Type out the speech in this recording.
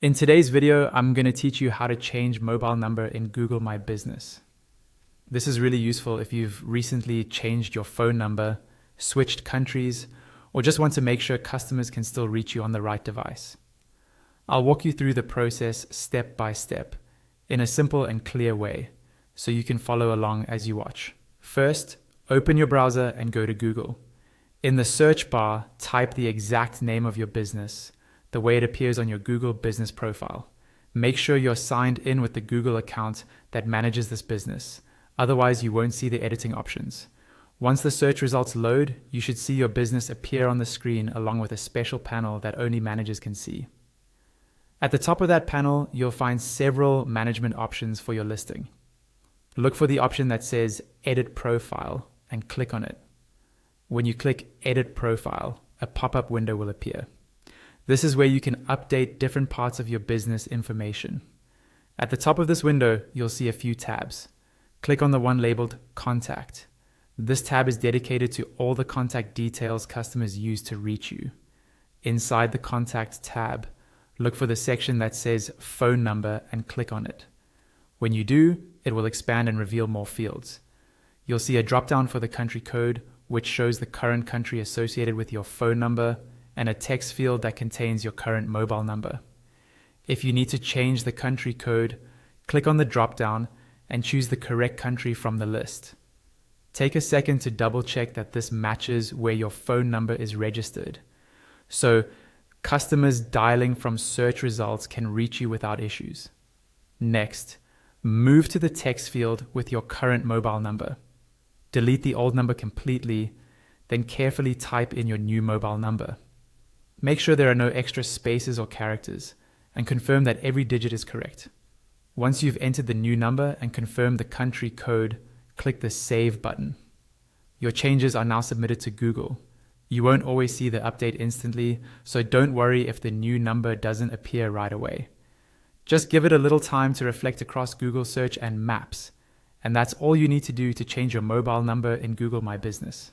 In today's video, I'm going to teach you how to change mobile number in Google My Business. This is really useful if you've recently changed your phone number, switched countries, or just want to make sure customers can still reach you on the right device. I'll walk you through the process step by step in a simple and clear way so you can follow along as you watch. First, open your browser and go to Google. In the search bar, type the exact name of your business, the way it appears on your Google business profile. Make sure you're signed in with the Google account that manages this business. Otherwise, you won't see the editing options. Once the search results load, you should see your business appear on the screen along with a special panel that only managers can see. At the top of that panel, you'll find several management options for your listing. Look for the option that says Edit Profile and click on it. When you click Edit Profile, a pop-up window will appear. This is where you can update different parts of your business information. At the top of this window, you'll see a few tabs. Click on the one labeled Contact. This tab is dedicated to all the contact details customers use to reach you. Inside the Contact tab, look for the section that says Phone Number and click on it. When you do, it will expand and reveal more fields. You'll see a drop-down for the country code, which shows the current country associated with your phone number, and a text field that contains your current mobile number. If you need to change the country code, click on the drop-down and choose the correct country from the list. Take a second to double-check that this matches where your phone number is registered, so customers dialing from search results can reach you without issues. Next, move to the text field with your current mobile number. Delete the old number completely, then carefully type in your new mobile number. Make sure there are no extra spaces or characters, and confirm that every digit is correct. Once you've entered the new number and confirmed the country code, click the Save button. Your changes are now submitted to Google. You won't always see the update instantly, so don't worry if the new number doesn't appear right away. Just give it a little time to reflect across Google Search and Maps, and that's all you need to do to change your mobile number in Google My Business.